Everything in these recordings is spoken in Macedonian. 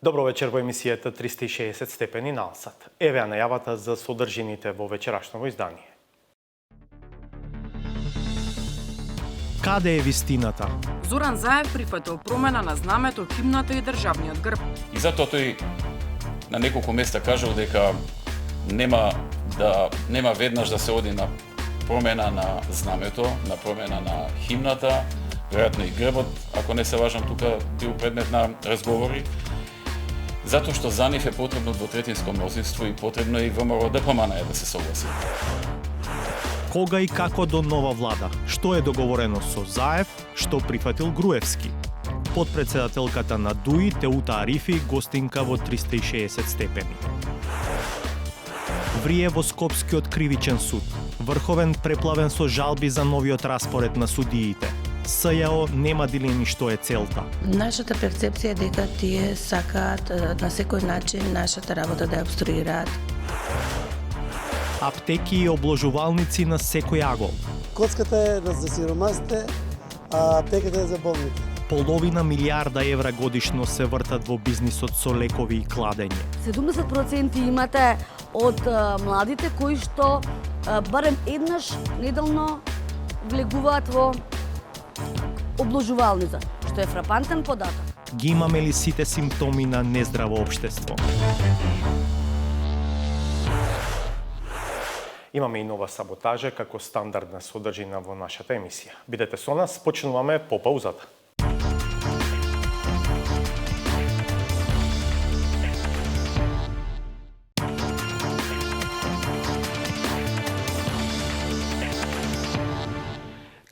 Добро вечер во емисијата 360 степени на Алсат. Еве ја најавата за содржините во вечерашново издание. Каде е вистината? Зоран Заев прифатил промена на знамето, химната и државниот грб. И затоа тој на неколку места кажал дека нема веднаш да се оди на промена на знамето, на промена на химната, веројатно и грбот, ако не се важам, тука бил предмет на разговори, затоа што за нив е потребно двотретинско мнозинство и потребно и ВМРО ДПМН да се согласи. Кога и како до нова влада? Што е договорено со Заев, што прифатил Груевски? Подпредседателката на ДУИ Теута Арифи гостинка во 360 степени. Врие во Скопскиот кривичен суд. Врховен преплавен со жалби за новиот распоред на судиите. СЈО нема дилеми што е целта. Нашата перцепција е дека тие сакаат на секој начин нашата работа да ја обструираат. Аптеки и обложувалници на секој агол. Коцката е за сиромасите, а аптеката е за болните. Половина милиарда евра годишно се вртат во бизнисот со лекови и кладење. 70% имате од младите кои што барем еднаш неделно влегуваат во обложувалница, што е фрапантен податок. Ги имаме ли сите симптоми на нездраво општество? Имаме и нова саботажа како стандардна содржина во нашата емисија. Бидете со нас, почнуваме по паузата.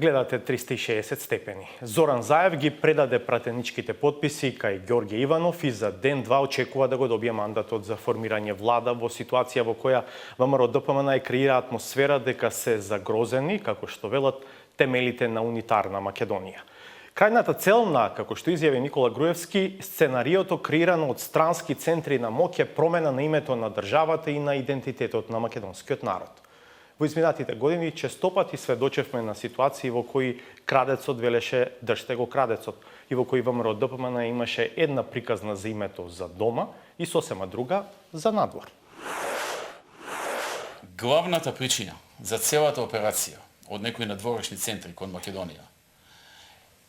Гледате 360 степени. Зоран Заев ги предаде пратеничките подписи кај Ѓорѓе Иванов и за ден-два очекува да го добие мандатот за формирање влада во ситуација во која ВМРО ДПМН креира атмосфера дека се загрозени, како што велат, темелите на унитарна Македонија. Крајната цел на, како што изјави Никола Груевски, сценариото креирано од странски центри на моќ е промена на името на државата и на идентитетот на македонскиот народ. Во изминатите години честопати сведочевме на ситуации во кои крадецот велеше држте го крадецот и во кои ВМРО ДПМН имаше една приказна за името за дома и сосема друга за надвор. Главната причина за целата операција од некои надворешни центри кон Македонија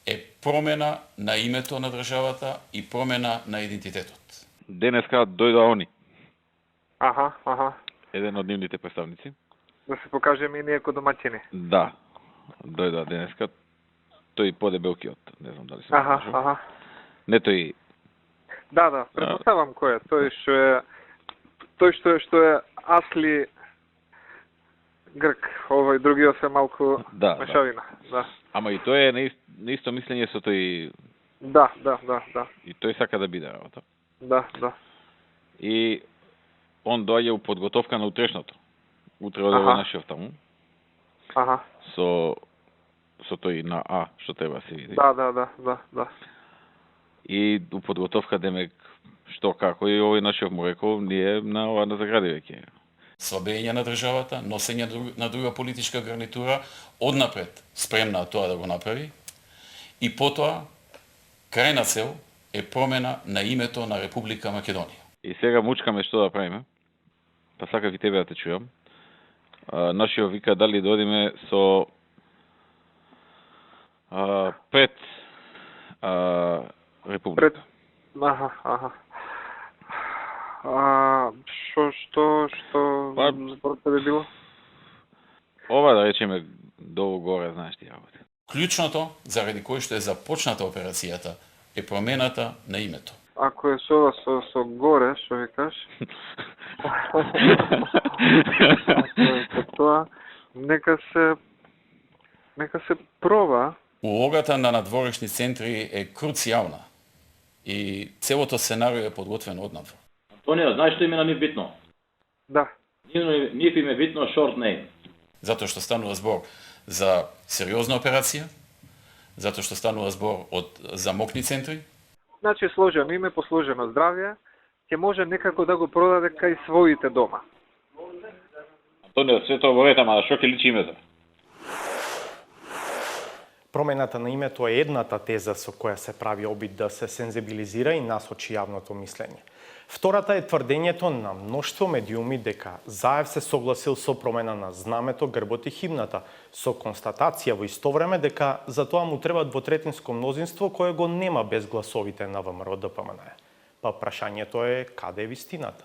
е промена на името на државата и промена на идентитетот. Денеска дојдоа они. Аха. Еден од нивните представници. Да се покажеме и ние како домаќини. Да, дојдоа денеска. Тој подебелкиот, не знам дали се покажу. Аха. Не тој. Да, предпоставам кој е. Тој што е асли грк, овој другиот се малку мешавина. Да. Ама и тој е на исто мислење со тој. Да. И тој сака да биде работа. Да. И он доаѓа у подготовка на утрешното. Утре оде во нашиот таму. Аха. Со тој на А, што треба се види. Да. И у подготовка демек што како и овој нашиот му рекол, ние на ова на загради веќе. Слабење на државата, носење на друга политичка гарнитура, однапред спремна тоа да го направи, и потоа крајна цел е промена на името на Република Македонија. И сега мучкаме што да правиме. Па сакав и тебе да те чујам. Нашиот вика дали да одиме со пред Република. Аха. Што спорта би било? Ова да речеме долу горе, знаеш ти работи. Клучното, заради кој што е започната операцијата, е промената на името. Ако е со горе, што викаш? Тоа нека се проба. Улогата на надворешни центри е круцијална и целото сценарио е подготвено однапред. Антонио, знаеш што име нам е битно? Да. Нив им е битно short name. Затоа што станува збор за сериозна операција, затоа што станува збор за мокни центри. Значи сложено име, посложено здравје, ќе може некако да го продаде кај своите дома. Антонио, се тоа во ред, ама што ќе личи името? Промената на името е едната теза со која се прави обид да се сензибилизира и насочи јавното мислење. Втората е тврдењето на мноштво медиуми дека Заев се согласил со промена на знамето, грбот и химната, со констатација во исто време дека за тоа му треба двотретинско мнозинство кое го нема без гласовите на ВМРО ДПМН. Па прашањето е каде е вистината?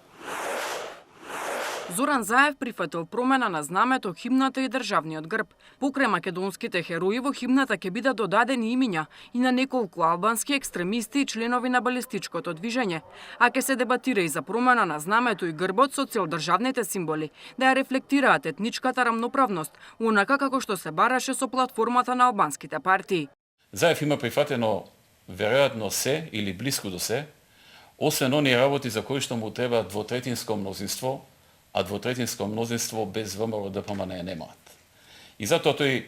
Зоран Заев прифатил промена на знамето, химната и државниот грб. Покрај македонските херои во химната ќе бидат додадени имиња и на неколку албански екстремисти и членови на балистичкото движење, а ќе се дебатира и за промена на знамето и грбот со цел државните символи да ја рефлектираат етничката рамноправност, онака како што се бараше со платформата на албанските партии. Заев има прифатено веројатно се или блиску до се, освен оние работи за кои што му треба двотретинско мнозинство, а двотретинско мнозинство без ВМРО ДПМН немаат. И затоа тој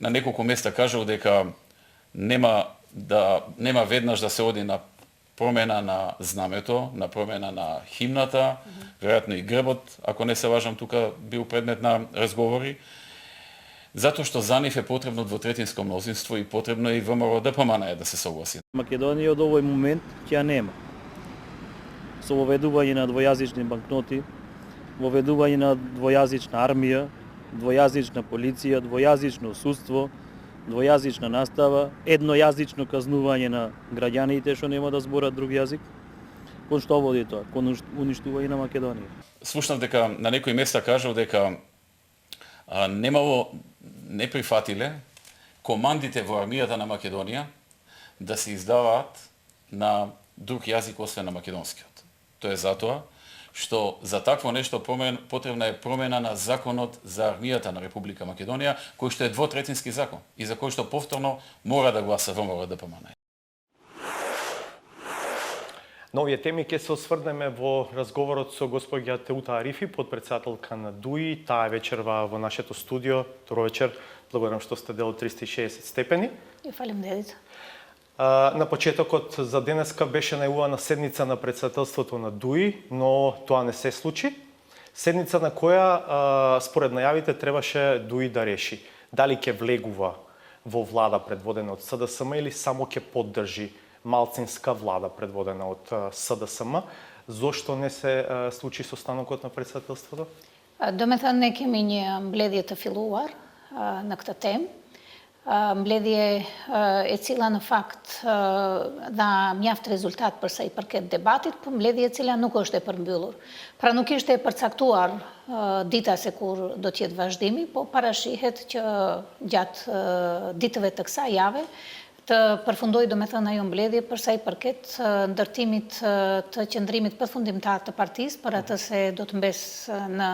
на неколку места кажал дека нема веднаш да се оди на промена на знамето, на промена на химната, веројатно и грбот, ако не се лажам, тука бил предмет на разговори, затоа што за нив е потребно двотретинско мнозинство и потребно и ВМРО ДПМН да се согласи. Македонија од овој момент ќе нема. Со воведување на двојазични банкноти, воведување на двојазична армија, двојазична полиција, двојазично судство, двојазична настава, еднојазично казнување на граѓаните што нема да зборат друг јазик. Кон што води тоа? Кон уништување на Македонија. Слушнав дека на некои места кажал дека не прифатиле командите во армијата на Македонија да се издаваат на друг јазик освен на македонскиот. Тоа е затоа што за такво нешто потребна е промена на законот за армијата на Република Македонија, кој што е двотретински закон и за кој што повторно мора да гласа ВМРО ДПМН. На овие теми ќе се осврнеме во разговорот со госпоѓа Теута Арифи, подпредседателка на ДУИ, таа вечерва во нашето студио. Добро вечер. Благодарам што сте дел од 360 степени. И фалим дедица. На почетокот за денеска беше најавувана седница на председателството на ДУИ, но тоа не се случи. Седница на која, според најавите, требаше ДУИ да реши дали ќе влегува во влада предводена од СДСМ или само ќе поддржи малцинска влада предводена од СДСМ. Зошто не се случи состанокот на председателството? Домethënë ne kemi një mbledhje të filluar në këtë temë. Mbledhje e cila në fakt dha mjaft rezultat për sa i përket debatit, por mbledhje e cila nuk është e përmbyllur. Pra nuk ishte e përcaktuar dita se kur do të jetë vazhdimi, po parashihet që gjatë ditëve të kësaj jave të përfundoj domethënë ajo mbledhje për sa i përket ndërtimit të qendrimit përfundimtar të partisë, për atë se do të mbes në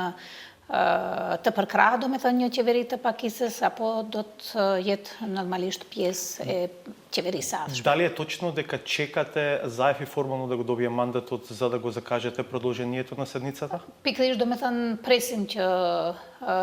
të përkrahë, domethënë një qeveri të pakisës, apo do të jetë normalisht pjesë e qeverisë ardhshme. Дали е точно дека чекате Заев и формално да го добие мандатот за да го закажете продолжението на седницата? Pikërisht domethënë presim që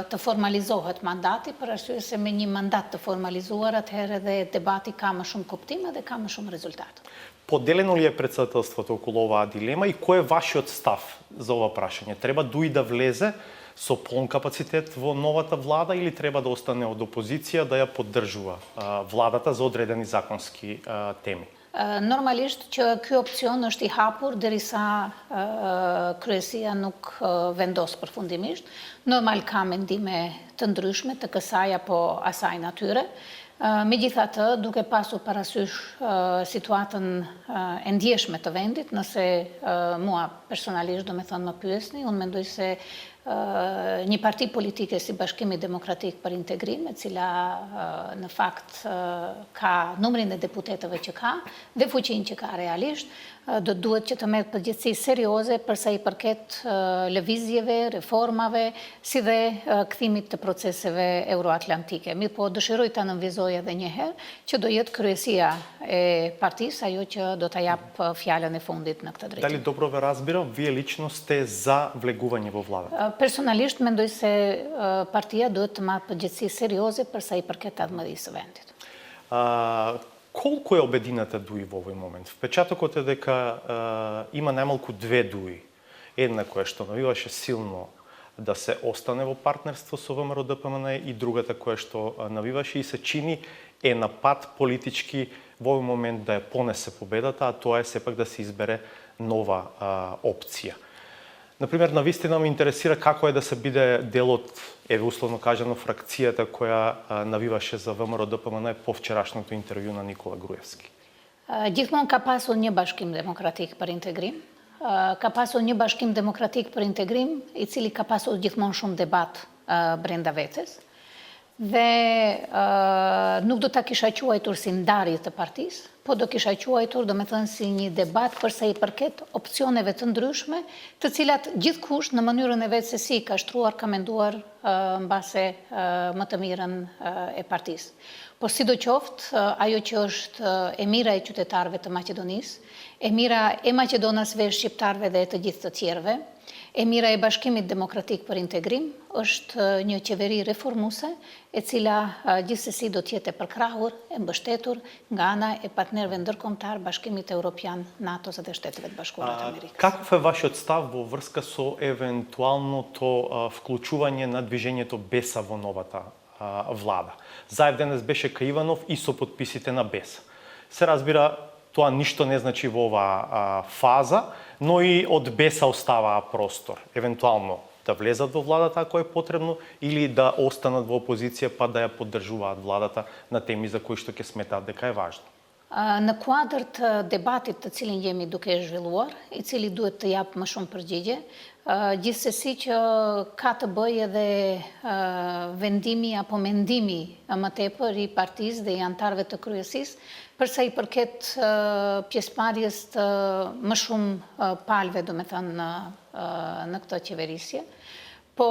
të formalizohet mandati, për arsye se me një mandat të formalizuar atëherë dhe debati ka më shumë kuptim dhe ka më shumë rezultat. Поделено ли е председателството околу оваа дилема и кој е вашиот став за ова прашање? Треба ДУИ да влезе со полн капацитет во новата влада или треба да остане од опозиција да ја поддржува владата за одредени законски теми? Normalisht që ky opsion është i hapur derisa kryesia nuk vendos përfundimisht. Normal ka mendime të ndryshme të kësaj apo asaj natyre. Megjithatë, duke pasur parasysh situatën e ndjeshme të vendit, nëse mua personalisht do me thënë më pyesni, unë mendoj se një parti politike si Bashkimi Demokratik për Integrim, e cila në fakt ka numrin e deputetëve që ka dhe fuqinë që ka realisht, do duhet që të merret përgjegjësi serioze për sa i përket lëvizjeve, reformave, si dhe kthimit të proceseve euroatlantike. Mirë po dëshiroj ta nënvizoj edhe një herë që do jetë kryesia e partisë ajo që do ta jap fjalën e fundit në këtë drejtim. Дали добро ве разбирам, вие лично сте за влегување во владата? Personalisht mendoj se partia duhet të marrë përgjegjësi serioze për sa i përket адмирисë së vendit. Колку е обедината ДУИ во овој момент? Впечатокот е дека има најмалку две ДУИ. Една која што навиваше силно да се остане во партнерство со ВМРО ДПМН и другата која што навиваше и се чини е на пат политички во овој момент да ја понесе победата, а тоа е сепак да се избере нова опција. Например, навистина ме интересира како е да се биде дел од, еве условно кажано, фракцијата која навиваше за ВМРО ДПМН по вчерашното интервју на Никола Груевски. Gjithmonë ka pasur një bashkim demokratik për integrim. Ka pasur një bashkim demokratik për integrim, i cili ka pasur gjithmonë shumë debat brenda vetes. Dhe nuk do ta kisha quajtur si ndarje të partisë, po do kisha quajtur, do me thënë, si një debat për sa i përket opcioneve të ndryshme, të cilat gjithkusht në mënyrën e vetë se si ka shtruar, ka menduar mbase më të mirën e partisë. Po sidoqoftë, ajo që është e mira e qytetarëve të Maqedonisë, e mira e maqedonasve, shqiptarëve dhe të gjithë të tjerëve, e mira e Bashkimit Demokratik për Integrim, është një qeveri reformuese, e cila gjithsesi do të jetë e përkrahur, e mbështetur nga ana e partnerëve ndërkombëtar, Bashkimit Evropian, NATO-s dhe Shteteve të Bashkuara të Америкës. Каков е вашиот став во врска со евентуалното вклучување на движењето БЕСА во новата влада? Заев денес беше кај Иванов и со подписите на БЕСА. Се разбира, тоа ништо не значи во оваа фаза, но и од БЕСА оставаа простор, евентуално да влезат во владата ако е потребно или да останат во опозиција па да ја поддржуваат владата на теми за кои што ќе сметаат дека е важно. Në kuadër të debatit të cilin jemi duke zhvilluar, i cili duhet të jap më shumë përgjigje, gjithsesi që ka të bëjë edhe vendimi apo mendimi më tepër i partisë dhe i antarëve të kryesisë, përsa i përket pjesëmarrjes të më shumë palëve, do me thënë, në këtë qeverisje. Po,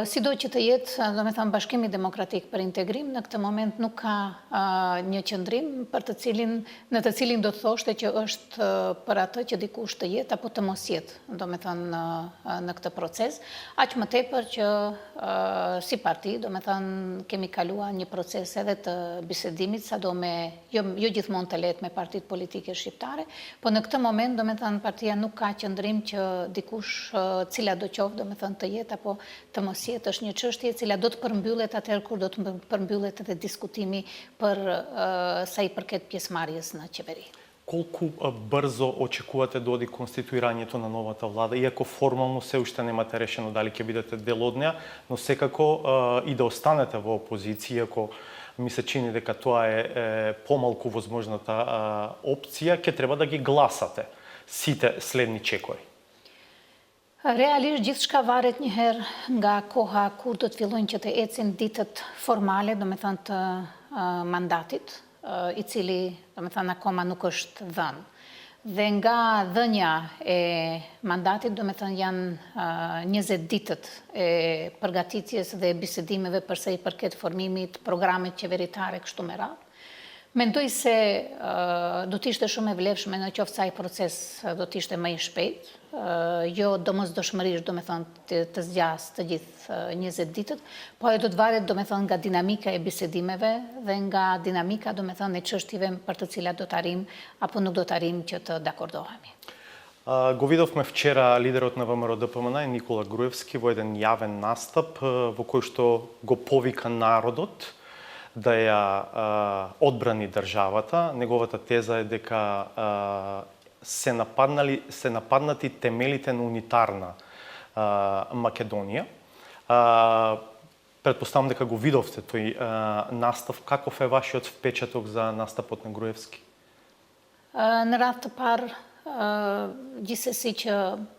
sido që të jetë, do me thënë, Bashkimi Demokratik për Integrim, në këtë moment nuk ka një qëndrim në të cilin do të thoshte që është për atë që dikush të jetë apo të mos jetë, do me thënë, në këtë proces. Aq më tepër që si parti, do me thënë, kemi kaluar një proces edhe të bisedimit, sadome jo gjithmonë të lehtë me partitë politike shqiptare, po në këtë moment, do me thënë, partia nuk ka qëndrim që dikush cila do qoftë, do me thënë, të jetë apo të mos jetë, është një çështje e cila do të përmbyllet atëherë kur do të përmbyllet edhe diskutimi për sa i përket pjesëmarrjes në qeveri. Колку брзо очекувате да оди конституирањето на новата влада, иако формално се уште немате решено дали ќе бидете дел од неа, но секако и да останете во опозиција, иако ми се чини дека тоа е помалку возможната опција, ќе треба да ги гласате сите следни чекори. Realisht gjithçka varet njëherë nga koha kur do të fillojnë që të ecin ditët formale, do me thënë të mandatit, i cili, do me thënë, akoma nuk është dhënë. Dhe nga dhënja e mandatit, do me thënë, janë 20 ditët e përgatitjes dhe bisedimeve përsa i përket formimit, programet qeveritare kështu me radhë. Mendoj se do t'ishte shumë e vlefshme në qoftë sa ai proces do t'ishte më i shpejt, jo domosdoshmërisht, do me thënë, të zgjas të gjithë 20 ditët, po ajo do të varet, do me thënë, nga dinamika e bisedimeve dhe nga dinamika, do me thënë, e çështjeve për të cilat do të arrim apo nuk do të arrim që të dakordohemi. Го видовме вчера лидерот на ВМРО ДПМН Никола Груевски во еден јавен настап во кој што го повика народот да ја одбрани државата. Неговата теза е дека се нападнати темелите на унитарна Македонија. Предпоставам дека го видовте тој настав. Каков е вашиот впечаток за настапот на Груевски? Në radhë të parë, gjithsesi që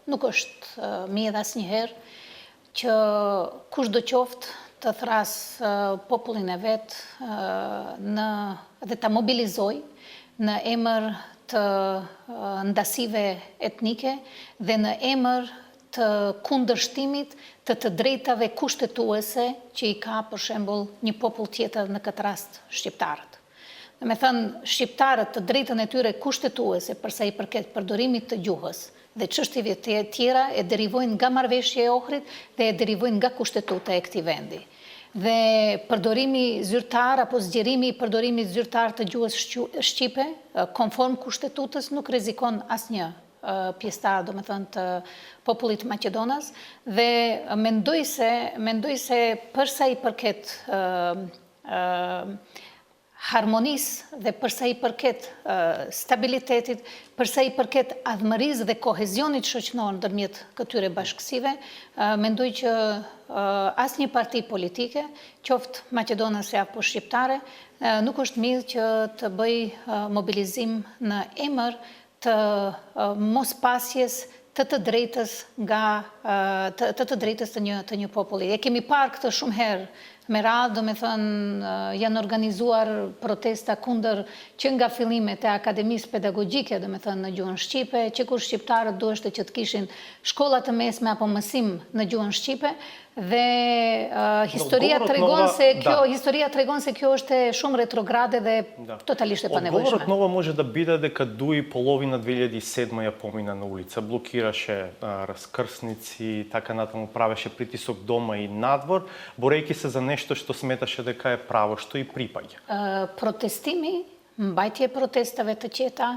nuk është mirë asnjëherë që kushdo qoftë të thras popullin e vetë dhe ta mobilizoj në emër të ndasive etnike dhe në emër të kundërshtimit të drejtave kushtetuese që i ka, për shembull, një popull tjetër, në këtë rast shqiptarët. Dhe me thënë, shqiptarët të drejtën e tyre kushtetuese përsa i përket përdorimit të gjuhës dhe çështjeve të tjera e derivojnë nga marrëveshja e Ohrit dhe e derivojnë nga kushtetuta e këtij vendi. Dhe përdorimi zyrtar apo zgjerimi i përdorimit zyrtar të gjuhës shqipe konform kushtetutës nuk rrezikon asnjë pjesëtar, do me thënë, të popullit Maqedonas dhe mendoj se përsa i përket harmonisë dhe përsa i përket stabilitetit, përsa i përket adhmërisë dhe kohezionit shoqëror ndërmjet këtyre bashkësive, mendoj që asnjë parti politike, qoftë maqedonase apo shqiptare, nuk është mirë që të bëj mobilizim në emër të mospasjes të drejtës të një populli. E kemi parë këtë shumë herë me radhë, do me thënë, janë organizuar protesta kundër që nga fillimet e akademisë pedagogjike, do me thënë, në gjuhën shqipe, që kur shqiptarët duheshte që të kishin shkollat të mesme apo mësim në gjuhën shqipe, dhe historia tregon se kjo është shumë retrograde dhe totalisht e panevojshme. Одговорот нова може да биде дека дуи половина 2007 ја помина на улица, блокираше раскрсници и така натаму, правеше притисок дома и надвор, борејќи се за нешто што сметаше дека е право, што и припаѓа. Протестими, mbajtje protestave të qeta,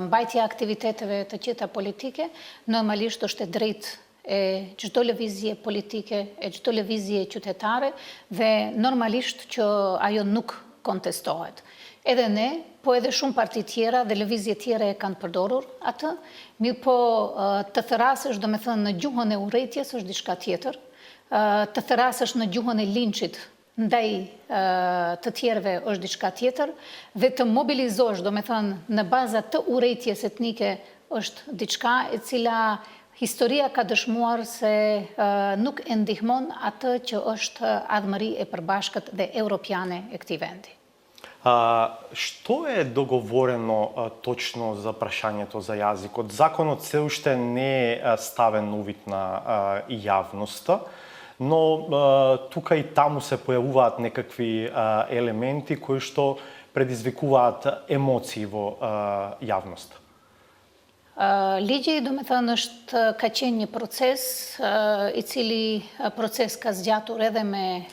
mbajtje aktiviteteve të qeta politike, normalisht është e drejtë e çdo lëvizje politike, e çdo lëvizje qytetare dhe normalisht që ajo nuk kontestohet. Edhe ne, po edhe shumë parti tjera dhe lëvizje tjera e kanë përdorur atë, mirë po të thërasësh, do me thënë, në gjuhën e urrëties është diçka tjetër, të thërasësh në gjuhën e linçit ndaj të tjerëve është diçka tjetër, dhe të mobilizosh, do me thënë, në baza të urrëties etnike është diçka e cila historia ka dëshmuar se nuk e ndihmon atë që është adhmëri e përbashkët dhe europiane e këtij vendi. Што е договорено точно за прашањето за јазикот? Законот се уште не е ставен увид на јавноста, но тука и таму се појавуваат некакви елементи кои што предизвикуваат емоции во јавноста. Ligji, do me thënë, ka qenë një proces i cili proces ka zgjatur edhe me,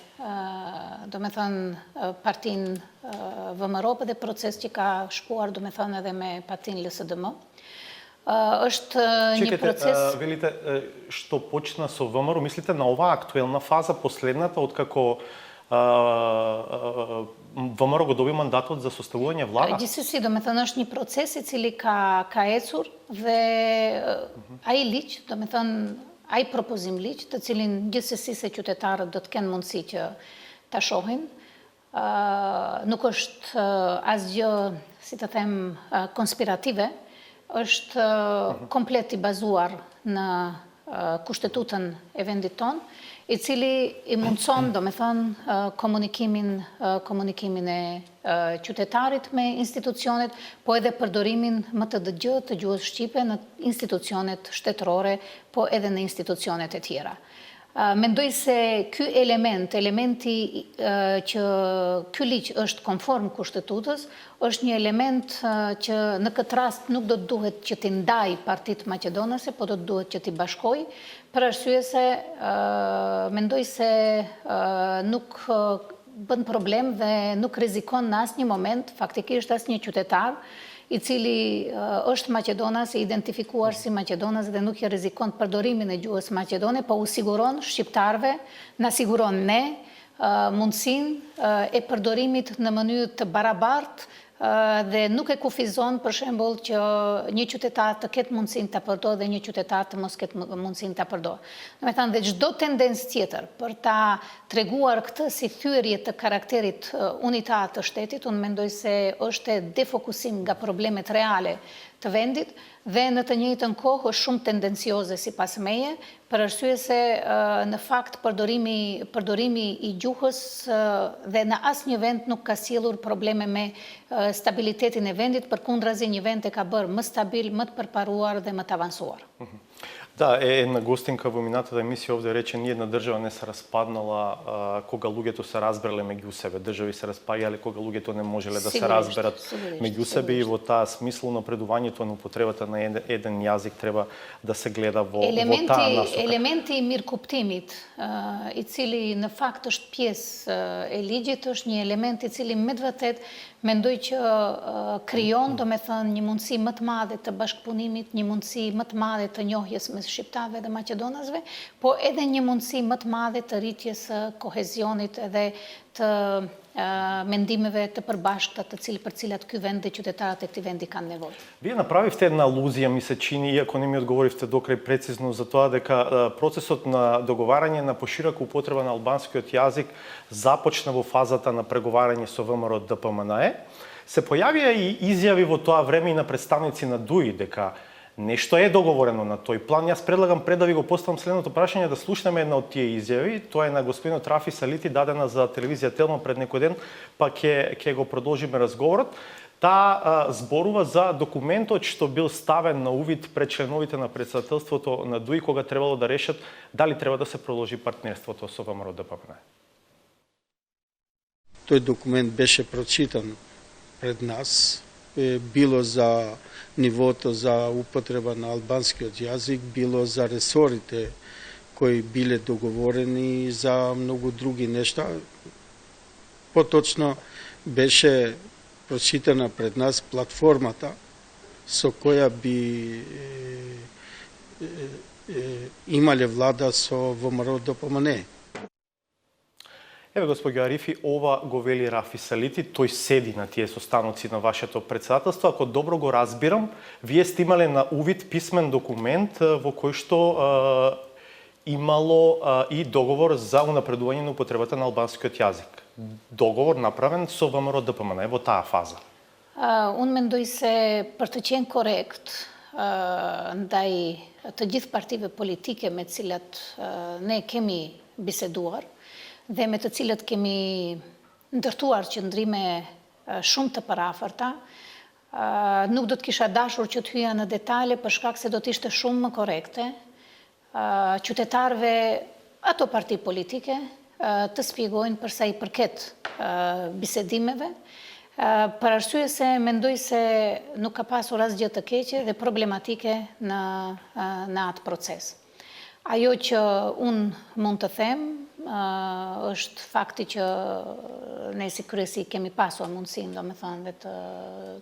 do me thënë, partin VMRO, dhe proces që ka shkuar, do me thënë, edhe me partin LSDM. Është një proces... Велите, што почна со ВМРО, мислите на оваа актуелна фаза, последната, откако ВМРО го доби мандатот за составување влада? Gjithsesi, do me thënë, është një proces i cili ka ecur dhe ai ligj, do me thënë, ai propozim ligj, të cilin gjithsesi se qytetarët do të kenë mundësi që ta shohin. Nuk është asgjë, si të them, konspirative, është komplet i bazuar në kushtetutën e vendit tonë, i cili i mundson, do me thënë, komunikimin e qytetarit me institucionet, po edhe përdorimin më të dëgjë të gjuhës shqipe në institucionet shtetërore, po edhe në institucionet e tjera. Mendoj se ky elementi që ky ligj është konform kushtetutës, është një element që në këtë rast nuk do të duhet që t'i ndaj Partit Maqedonase, po do të duhet që t'i bashkoj, për arsye se mendoj se nuk bën problem dhe nuk rrezikon në asnjë moment faktikisht asnjë qytetar i cili është Maqedonas, i identifikuar si Maqedonas dhe nuk i rrezikon përdorimin e gjuhës maqedone, po u siguron shqiptarëve, na siguron ne mundësinë e përdorimit në mënyrë të barabartë dhe nuk e kufizon për shembull që një qytetar të ketë mundësinë ta përdorë dhe një qytetar të mos ketë mundësinë ta përdorë. Domethënë, dhe çdo tendencë tjetër për ta treguar këtë si thyrje të karakterit unitar të shtetit, unë mendoj se është defokusim nga problemet reale të vendit dhe në të njëjtën kohë është shumë tendencioze sipas meje, për arsye se në fakt përdorimi i gjuhës dhe në asnjë vend nuk ka sjellur probleme me stabilitetin e vendit, përkundrazi një vend e ka bërë më stabil, më të përparuar dhe më të avansuar. Да, една гостинка во минатата емисија овде рече ниедна држава не се распаднала кога луѓето се разбрале меѓу себе. Држави се распаѓале кога луѓето не можеле да се разберат меѓу себе и во таа смисло напредувањето на употребата на еден јазик треба да се гледа во таа насока. Елементи миркуптимит, и цили на факт është pjesë e ligjit, është një element i cili me të vërtet mendoj që krijon, do me thënë, një mundësi më të madhe të bashkëpunimit, një mundësi më të madhe të njohjes mes shqiptarëve dhe maqedonasve, po edhe një mundësi më të madhe të rritjes së kohezionit edhe të mendimeve të përbashkëta për cilat ky vend dhe qytetarët e këtij vendi kanë nevojë. Вие направивте една алузија, ми се чини, иако не ми одговоривте докрај прецизно за тоа дека процесот на договарање на поширока употреба на албанскиот јазик започна во фазата на преговарање со ВМРО ДПМНЕ. Се појавија и изјави во тоа време и на представници на ДУИ дека нешто е договорено на тој план. Јас предлагам пред да ви го поставам следното прашање да слушнеме една од тие изјави. Тоа е на господинот Рафи Салити, дадена за телевизија Телма пред некој ден, па ќе го продолжиме разговорот. Таа зборува за документот што бил ставен на увид пред членовите на претседателството на ДУИ кога требало да решат дали треба да се продолжи партнерството со ВМРО ДПМНЕ. Тој документ беше прочитан пред нас, било за нивото за употреба на албанскиот јазик, било за ресорите кои биле договорени за многу други нешта. Поточно беше прочитана пред нас платформата со која би имале влада со ВМРО ДПМНЕ. Еве, господјо Арифи, ова го вели Рафи Салити, тој седи на тие состаноци на вашето претседателство. Ако добро го разбирам, вие сте имале на увид писмен документ во кој што имало и договор за унапредување на употребата на албанскиот јазик. Договор направен со ВМРО ДПМНЕ во таа фаза. Unë mendoj se për të qenë korrekt ndaj të gjithë partive politike me të cilat ne kemi biseduar dhe me të cilët kemi ndërtuar qëndrime shumë të paraferta, nuk do të kisha dashur që të hyja në detale për shkak se do të ishte shumë më korrekte qytetarëve ato parti politike të spjegojnë për sa i përket bisedimeve, për arsye se mendoj se nuk ka pasur asgjë të keqe dhe problematike në atë proces. Ajo që unë mund të them është fakti që ne si kryesi kemi pasur mundësinë, domethënë,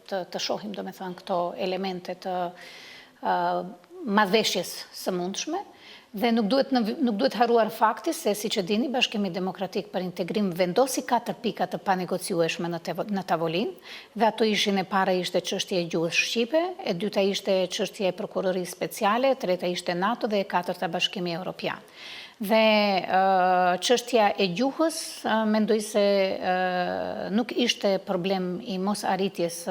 dhe të shohim domethënë këto elemente të marrëveshjes së mundshme. Dhe nuk duhet haruar fakti se, siç e dini, Bashkimi Demokratik për Integrim vendosi 4 pika të panegociueshme në tavolinë, dhe ato ishin: e para ishte çështja e gjuhës shqipe, e dyta ishte çështja e prokurorisë speciale, e treta ishte NATO dhe e katërta Bashkimi Evropian. Dhe çështja e gjuhës, mendoj se nuk ishte problem i mos arritjes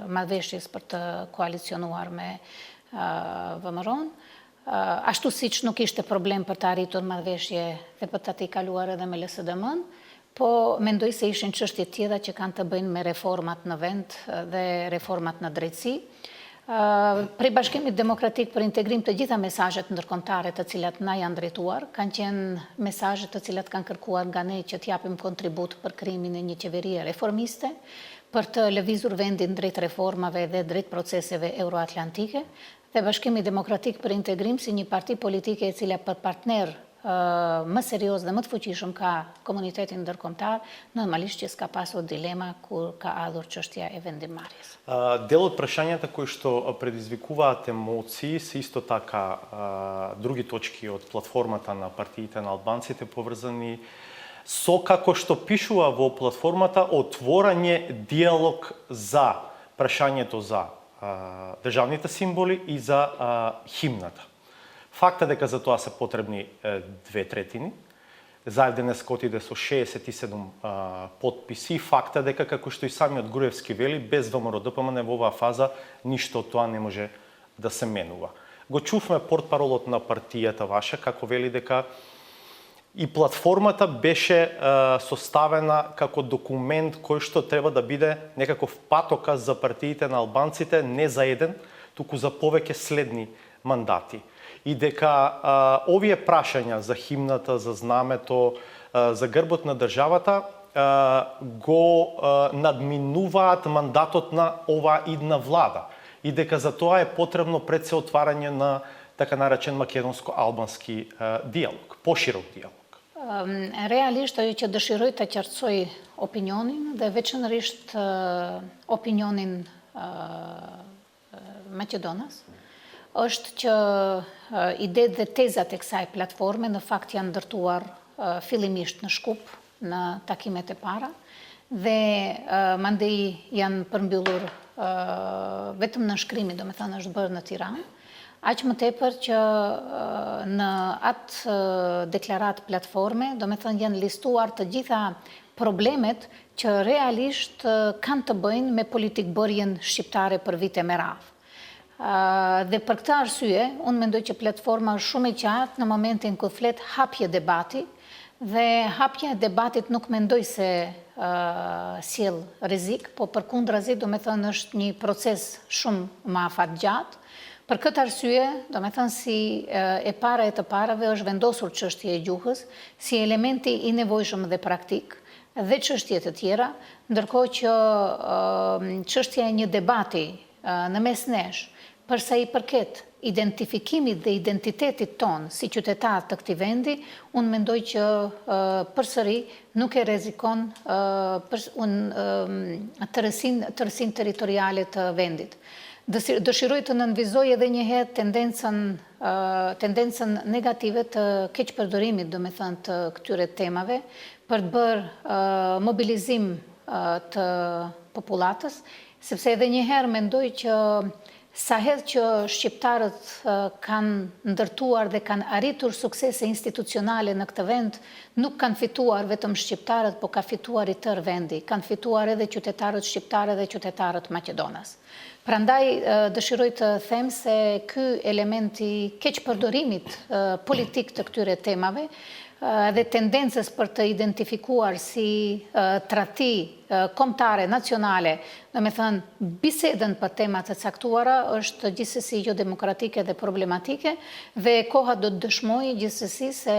marrëveshjes për të koalicionuar me VMRO-n. Ashtu siç nuk ishte problem për të arritur marrëveshje dhe për të kaluar edhe me LSDM-n, po mendoj se ishin çështje tjera që kanë të bëjnë me reformat në vend dhe reformat në drejtësi. Prej Bashkimit Demokratik për Integrim, të gjitha mesazhet ndërkombëtare të cilat na janë drejtuar kanë qenë mesazhe të cilat kanë kërkuar nga ne që t'japim kontribut për krijimin e një qeverie reformiste, për të lëvizur vendin drejt reformave dhe drejt proceseve euroatlantike. Dhe Bashkimi Demokratik për Integrim, si një parti politike e cila për partner më serios dhe më të fuqishëm ka komunitetin ndërkombëtar, normalisht që s'ka pasur dilema kur ka ardhur çështja e vendimmarrjes. Дел од прашањата кои што предизвикуваат емоции се исто така други точки од платформата на партиите на албанците поврзани со, како што пишува во платформата, отворање диалог за прашањето за државните символи и за химната. Факта дека за тоа се потребни 2/3, Заев денеска отиде со 67 подписи, факта дека, како што и самиот Груевски вели, без ВМРО ДПМНЕ во оваа фаза ништо од тоа не може да се менува. Го чувме портпаролот на партијата ваша, како вели дека и платформата беше составена како документ кој што треба да биде некаков патоказ за партиите на албанците, не за еден, туку за повеќе следни мандати. И дека овие прашања за химната, за знамето, за грбот на државата го надминуваат мандатот на оваа идна влада. И дека за тоа е потребно пред се отварање на така наречен македонско-албански диалог, поширок диалог. Realisht ajo që dëshiroj të qartësoj opinionin dhe veçanërisht opinionin Maqedonas, është që idetë dhe tezat e kësaj platforme në fakt janë ndërtuar fillimisht në Shkup, në takimet e para, dhe mandej janë përmbyllur vetëm në shkrimi, do me thënë është bërë në Tiranë, aq më tepër që në atë deklarat platforme, do me thënë janë listuar të gjitha problemet që realisht kanë të bëjnë me politikbërjen shqiptare për vite me radhë. Dhe për këtë arsye, unë mendoj që platforma është shumë e qartë në momentin ku flet hapje debati, dhe hapja e debatit nuk mendoj se sjell rrezik, po përkundrazi do me thënë është një proces shumë më afatgjatë. Për këtë arsye, do me thënë si e para e të parave është vendosur çështja e gjuhës si elementi i nevojshëm dhe praktik dhe çështje të tjera, ndërkohë që çështja e një debati në mes nesh për sa i përket identifikimit dhe identitetit ton si qytetar të këtij vendi, unë mendoj që përsëri nuk e rrezikon tërësinë territoriale të vendit. Dëshiroj të nënvizoj edhe një herë tendencën negative të keqpërdorimit, do me thënë, të këtyre temave, për të bërë mobilizim të popullatës, sepse edhe një herë mendoj që sa herë që shqiptarët kanë ndërtuar dhe kanë arritur suksese institucionale në këtë vend, nuk kanë fituar vetëm shqiptarët, po ka fituar i tërë vendi, kanë fituar edhe qytetarët shqiptarë dhe qytetarët Maqedonas. Prandaj dëshiroj të them se ky element i keqpërdorimit politik të këtyre temave dhe tendencës për të identifikuar si tradhti kombëtare nacionale, do me thënë bisedën për tema të caktuara, është gjithsesi jo demokratike dhe problematike, dhe koha do të dëshmojë gjithsesi se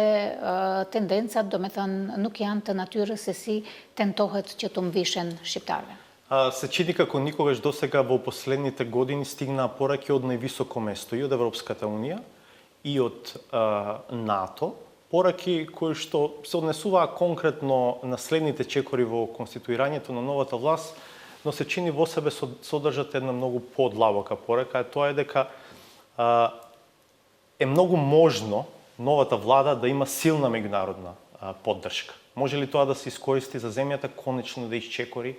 tendencat, do me thënë, nuk janë të natyrës se si tentohet që të mvishen shqiptarëve. Се чини како никогаш досега во последните години стигнаа пораки од највисоко место и од Европската унија и од НАТО, пораки кои што се однесуваа конкретно на следните чекори во конституирањето на новата власт, но се чини во себе содржат една многу подлабока порака, тоа е дека е многу можно новата влада да има силна меѓународна поддршка. Може ли тоа да се искористи за земјата конечно да исчекори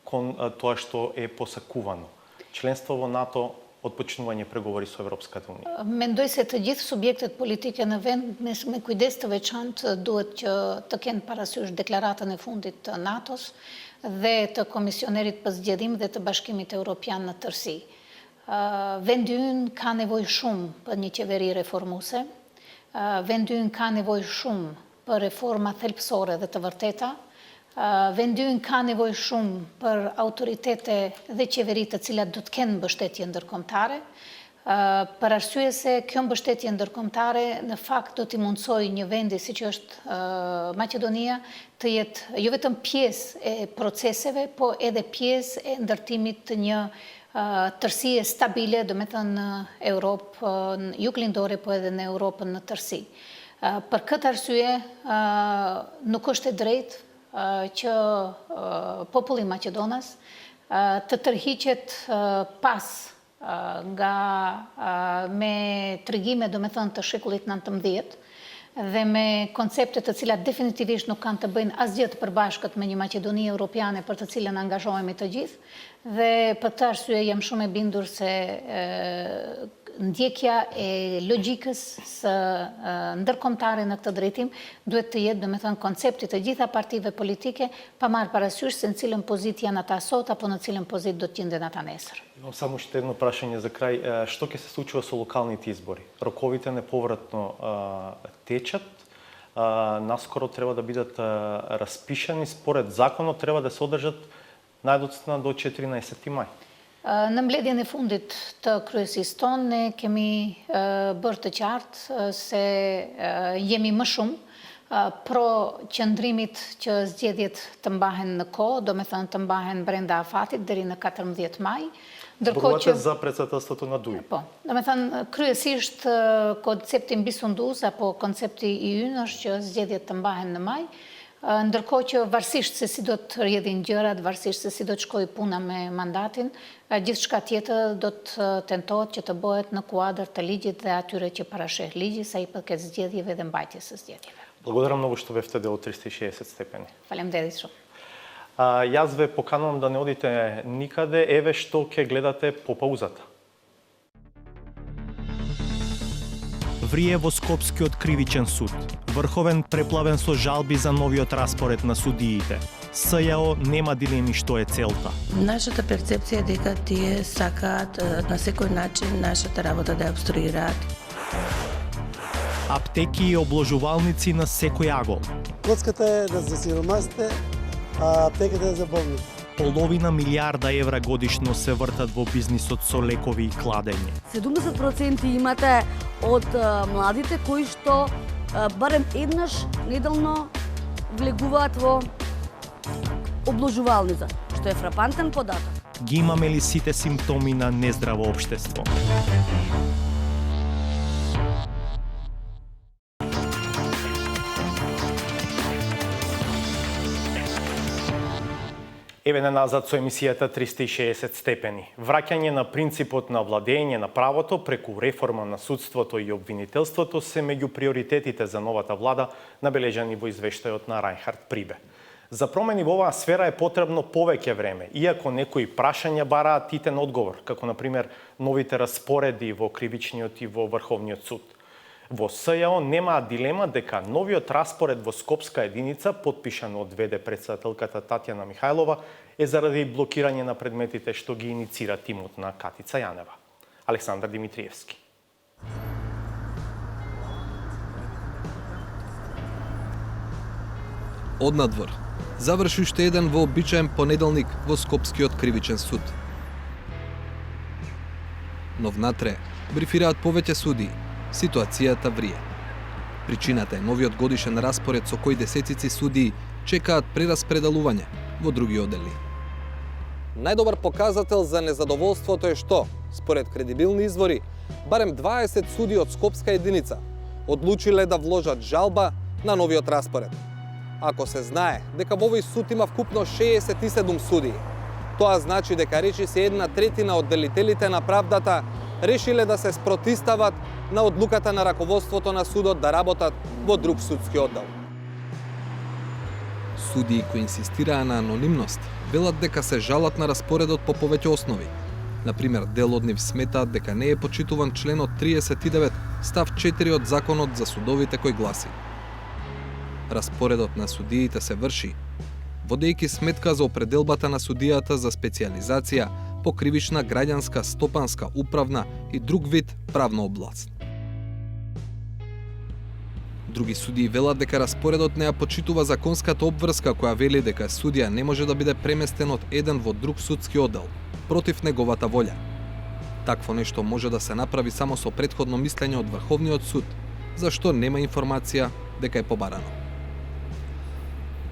кон тоа што е посакувано? Членство во НАТО, отпочнување преговори со Европската унија. Mendoj se të gjithë subjektet politike në vend me kujdes të veçantë duhet që të kenë parasysh deklaratën e fundit të NATO-s dhe të Komisionerit për Zgjedhim dhe të Bashkimit Evropian në tërësi. Vendi ynë ka nevojë shumë për një qeveri reformuese. Vendi ynë ka nevojë shumë për reforma thelbësore dhe të vërteta. Vendi ynë ka nevojë shumë për autoritete dhe qeveri të cilat do të kenë mbështetje ndërkombëtare, për arsye se kjo mbështetje ndërkombëtare në fakt do t'i mundsojë një vendi siç është Maqedonia të jetë jo vetëm pjesë e proceseve, po edhe pjesë e ndërtimit të një tërësie stabile, do me thënë në Europë, në juglindore, po edhe në Europën në tërësi. Për këtë arsye nuk është e drejtë që populli Maqedonas të tërhiqet pas nga me tregime, do me thënë, të shekullit 19 dhe me koncepte të cilat definitivisht nuk kanë të bëjnë asgjë të përbashkët me një Maqedoni Europiane për të cilën angazhohemi të gjithë, dhe për këtë arsye jam shumë e bindur se ndjekja e logjikës së ndërkombëtare në këtë drejtim duhet të jetë, do me thënë, koncepti të gjitha partive politike, pa marrë parasysh se në cilën позиция janë ata sot apo në cilën позиция do të gjenden ата nesër. Имам само уште едно прашање за крај. Што ќе се случува со локалните избори? Роковите неповратно течат. Наскоро треба да бидат распишани. Според законот треба да се одржат најдоцна до 14 мај. Në mbledhjen e fundit të kryesisë tonë, ne kemi bërë të qartë se jemi më shumë pro qëndrimit që zgjedhjet të mbahen në kohë, do me thënë të mbahen brenda afatit deri në 14 maj. Зборувате за председателството на ДУИ. Po, do me thënë kryesisht koncepti mbisundus apo koncepti i ynë është që zgjedhjet të mbahen në maj, ndërkohë që varësisht se si do të rrjedhin gjërat, varësisht se si do të shkojë puna me mandatin, gjithçka tjetër do të tentohet që të bëhet në kuadër të ligjit dhe atyre që parasheh ligji sa i përket zgjedhjeve dhe mbajtjes së zgjedhjeve. Благодарам многу што бевте дел од 360 степени. Faleminderit shumë. Јас ве поканувам да не одите никаде, еве што ќе гледате по паузата. Врие во Скопскиот кривичен суд. Врховен преплавен со жалби за новиот распоред на судиите. СЈО нема дилеми што е целта. Нашата перцепција е дека тие сакаат на секој начин нашата работа да ја обструираат. Аптеки и обложувалници на секој агол. Коцката е за сиромасите, а аптеката е за болните. Половина милиарда евра годишно се вртат во бизнисот со лекови и кладење. 70% имате од младите кои што барем еднаш неделно влегуваат во обложувалница, што е фрапантен податок. Ги имаме ли сите симптоми на нездраво општество? Еве назад со емисијата 360 степени. Враќање на принципот на владење на правото преку реформа на судството и обвинителството се меѓу приоритетите за новата влада, набележани во извештајот на Рајнхард Прибе. За промени во оваа сфера е потребно повеќе време, иако некои прашања бараат титен одговор, како на пример новите распореди во кривичниот и во Врховниот суд. Во СЈО немаа дилема дека новиот распоред во Скопска единица, подпишан од ВД председателката Татјана Михајлова, е заради блокирање на предметите што ги иницира тимот на Катица Јанева. Александар Димитриевски. Однадвор, заврши уште еден вообичаен понеделник во Скопскиот кривичен суд. Но внатре брифираат повеќе судии. Ситуацијата врие. Причината е новиот годишен распоред со кој десетици судии чекаат прераспределување во други одели. Најдобар показател за незадоволството е што, според кредибилни извори, барем 20 судии од Скопска единица одлучиле да вложат жалба на новиот распоред. Ако се знае дека во овој суд има вкупно 67 судии, тоа значи дека речиси 1/3 од делителите на правдата решиле да се спротистават на одлуката на раководството на судот да работат во друг судски оддел. Судии кои инсистираа на анонимност велат дека се жалат на распоредот по повеќе основи. Например, дел од нив сметаат дека не е почитуван членот 39 став 4 од Законот за судовите кој гласи: распоредот на судиите се врши водејќи сметка за определбата на судијата за специјализација по кривична, граѓанска, стопанска, управна и друг вид правна област. Други судии велат дека распоредот не ја почитува законската обврска која вели дека судија не може да биде преместен од еден во друг судски оддел, против неговата волја. Такво нешто може да се направи само со претходно мислење од Врховниот суд, зашто нема информација дека е побарано.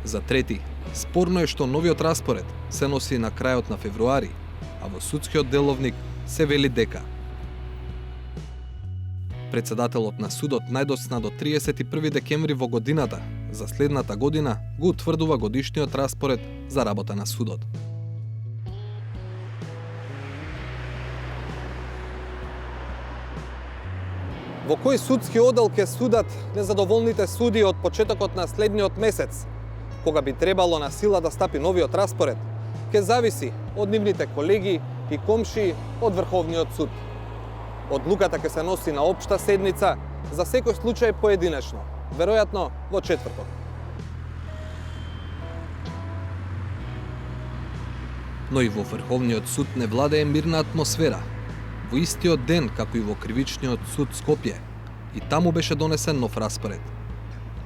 За трети, спорно е што новиот распоред се носи на крајот на февруари, а во судскиот деловник се вели дека председателот на судот најдоцна до 31 декември во годината за следната година го утврдува годишниот распоред за работа на судот. Во кој судски оддел ќе судат незадоволните судии од почетокот на следниот месец, кога би требало на сила да стапи новиот распоред, ќе зависи од нивните колеги и комшии од Врховниот суд. Одлуката ќе се носи на општа седница, за секој случај поединечно, веројатно во четврток. Но и во Врховниот суд не владее мирна атмосфера. Во истиот ден, како и во Кривичниот суд Скопје, и таму беше донесен нов распоред.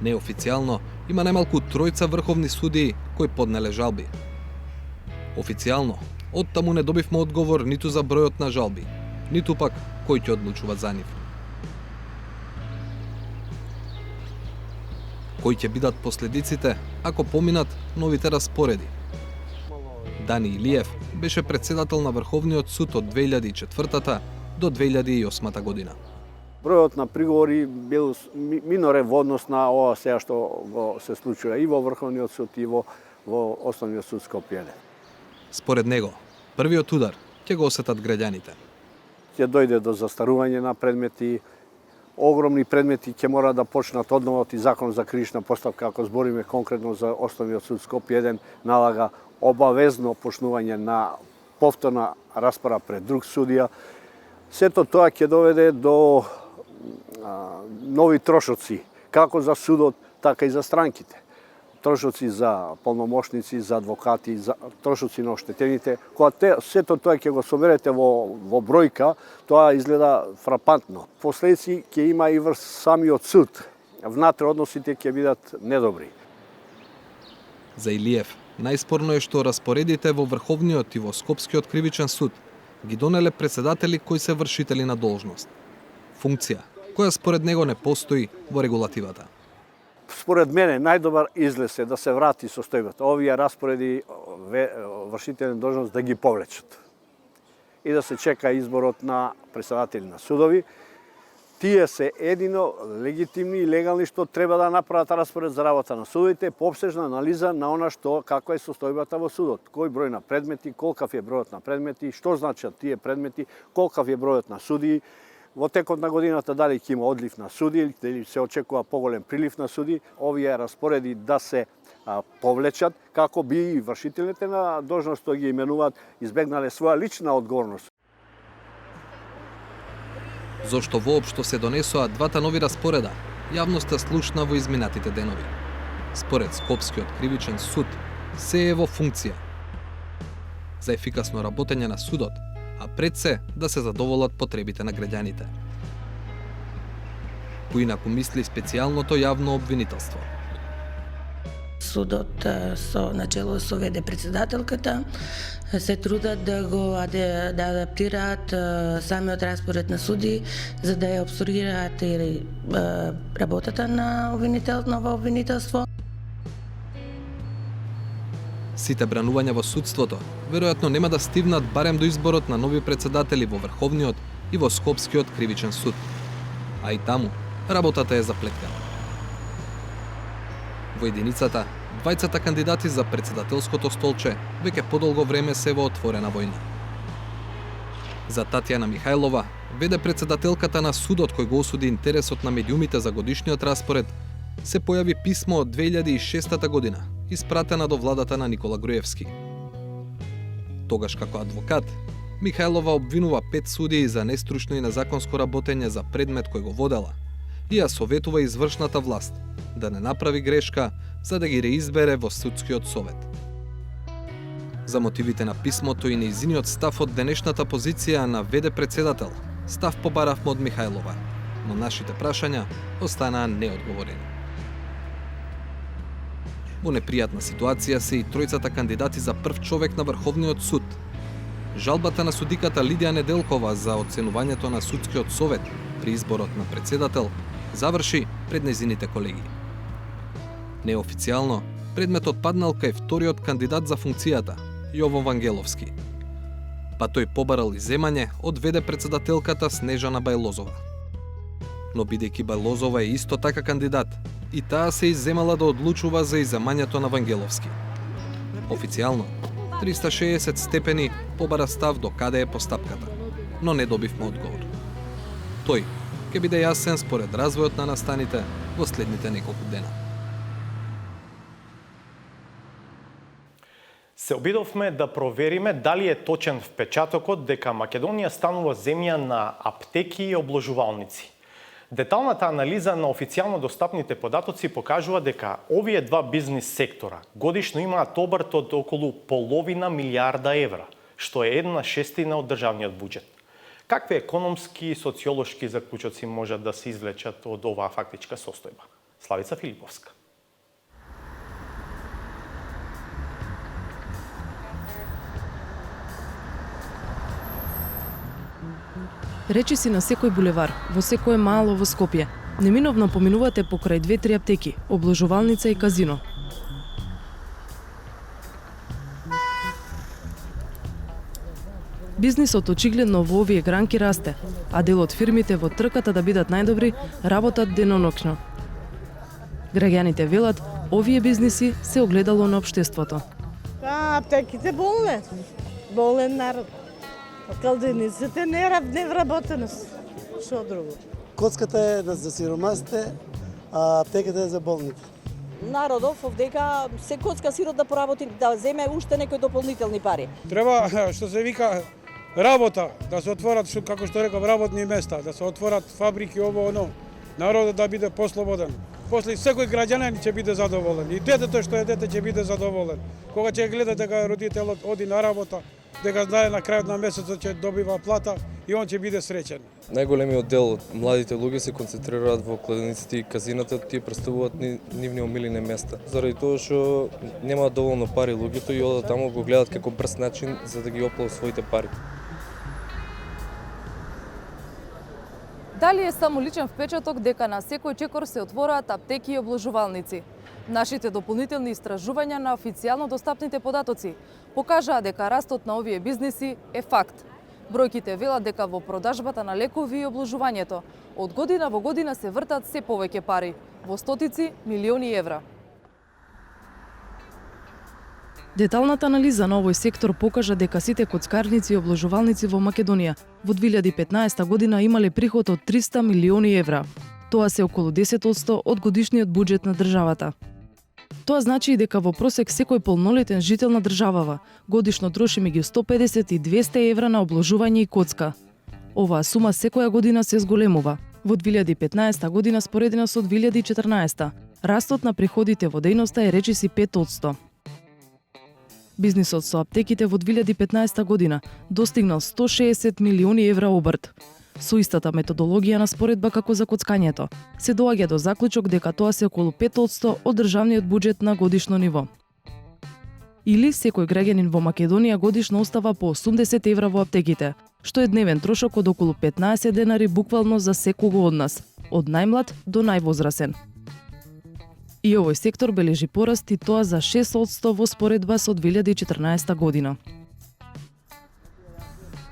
Неофицијално има најмалку тројца врховни судии кои поднеле жалби. Официјално, од таму не добивме одговор ниту за бројот на жалби, ниту пак кој ќе одлучува за нив. Кои ќе бидат последиците ако поминат новите распореди? Дани Илиев беше председател на Врховниот суд од 2004 до 2008 година. Бројот на приговори бил минорен во однос на ова сега што се случува и во Врховниот суд и во Основниот суд Скопје. Според него, првиот удар ќе го осетат граѓаните. Ќе дојде до застарување на предмети, огромни предмети ќе мора да почнат одново и Закон за кривична постапка, ако збориме конкретно за Основниот суд Скопје 1, налага обавезно почнување на повторна распора пред друг судија. Сето тоа ќе доведе до нови трошоци, како за судот, така и за странките. Трошоци за полномошници, за адвокати, за трошоци на оштетените. Кога сето тоа ќе го соберете во бројка, тоа изгледа фрапантно. Последици ќе има и врз самиот суд. Внатре односите ќе бидат недобри. За Илиев, најспорно е што распоредите во Врховниот и во Скопскиот кривичен суд ги донеле председатели кои се вршители на должност. Функција која според него не постои во регулативата. Според мене најдобар излез е да се врати состојбата. Овие распореди вршители на должност да ги повлечат и да се чека изборот на председатели на судови. Тие се едино легитимни и легални што треба да направат распоред за работа на судовите по обсежна анализа на она што каква е состојбата во судот, кој број на предмети, колкав е бројот на предмети, што значат тие предмети, колкав е бројот на судии. Во текот на годината дали ќе има одлив на суди или се очекува поголем прилив на суди, овие распореди да се повлечат како би и вршителите на должност што ги именуваат избегнале своја лична одговорност. Зошто воопшто се донесоа двата нови распореда, јавноста слушна во изминатите денови. Според Скопскиот кривичен суд, се е во функција за ефикасно работење на судот, а пред се да се задоволат потребите на граѓаните. Поинаку мисли специјалното јавно обвинителство. Судот со начело со ВД председателката се трудат да го адаптираат самиот распоред на суди за да ја обструираат и работата на ново обвинителство. Сите бранувања во судството веројатно нема да стигнат барем до изборот на нови председатели во Врховниот и во Скопскиот кривичен суд. А и таму работата е заплеткана. Во единицата, двајцата кандидати за председателското столче веќе подолго време се во отворена војна. За Татјана Михајлова, веде председателката на судот кој го осуди интересот на медиумите за годишниот распоред, се појави писмо од 2006 година, испратена до владата на Никола Груевски. Тогаш како адвокат, Михајлова обвинува 5 судии за нестручно и незаконско работење за предмет кој го водела и ја советува извршната власт да не направи грешка за да ги реизбере во судскиот совет. За мотивите на писмото и нејзиниот став од денешната позиција на ВД председател, став побаравме од Михајлова, но нашите прашања останаа неодговорени. Во непријатна ситуација се и тројцата кандидати за прв човек на Врховниот суд. Жалбата на судиката Лидија Неделкова за оценувањето на судскиот совет при изборот на председател заврши пред нејзините колеги. Неофицијално, предметот паднал кај вториот кандидат за функцијата, Јово Вангеловски. Па тој побарал иземање од ВД председателката Снежана Бајлозова. Но бидејќи Бајлозова е исто така кандидат, и таа се изземала да одлучува за иземањето на Вангеловски. Официјално, 360 степени побара став до каде е постапката, но не добивме одговор. Тој ќе биде јасен според развојот на настаните во следните неколку дена. Се обидовме да провериме дали е точен впечатокот дека Македонија станува земја на аптеки и обложувалници. Деталната анализа на официјално достапните податоци покажува дека овие два бизнис сектора годишно имаат обрт од околу половина милијарда евра, што е 1/6 од државниот буџет. Какви економски и социолошки заклучоци можат да се извлечат од оваа фактичка состојба? Славица Филиповска. Речиси на секој булевар, во секое мало во Скопје, неминовно поминувате покрај 2-3 аптеки, обложувалница и казино. Бизнисот очигледно во овие гранки расте, а дел од фирмите во трката да бидат најдобри работат деноноќно. Граѓаните велат, овие бизниси се огледало на општеството. Аптеките болен народ. Калдениците не вработеност. Што друго? Коцката е за сиромасите, а аптеката е за болните. народов дека се коцка сирот да поработи, да земе уште некои дополнителни пари. Треба, што се вика, работа, да се отворат, како што реков, работни места, да се отворат фабрики, ово, оно. Народот да биде послободен. После секој граѓанин ќе биде задоволен. И детето што е дете ќе биде задоволен. Кога ќе гледа дека родителот оди на работа, дека знае на крајот на месецот ќе добива плата и он ќе биде среќен. Најголемиот дел од младите луѓе се концентрираат во кладениците и казината, тие претставуваат нивни омилени места. Заради тоа што немаат доволно пари луѓето и одат таму го гледаат како брз начин за да ги оплаат своите пари. Дали е само личен впечаток дека на секој чекор се отвораат аптеки и обложувалници? Нашите дополнителни истражувања на официјално достапните податоци покажаа дека растот на овие бизниси е факт. Бројките велат дека во продажбата на лекови и обложувањето од година во година се вртат се повеќе пари, во стотици милиони евра. Деталната анализа на овој сектор покажа дека сите коцкарници и обложувалници во Македонија во 2015 година имале приход од 300 милиони евра. Тоа се околу 10% од годишниот буџет на државата. Тоа значи и дека во просек секој полнолетен жител на државава годишно троши меѓу 150 и 200 евра на обложување и коцка. Оваа сума секоја година се зголемува. Во 2015 година споредено со 2014, растот на приходите во дејноста е речиси 5%. Бизнисот со аптеките во 2015 година достигнал 160 милиони евра обрт. Со истата методологија на споредба како за коцкањето, се доаѓа до заклучок дека тоа се околу 5% од државниот буџет на годишно ниво. Или секој граѓанин во Македонија годишно остава по 80 евра во аптеките, што е дневен трошок од околу 15 денари буквално за секого од нас, од најмлад до највозрасен. И овој сектор бележи пораст и тоа за 6% во споредба со 2014 година.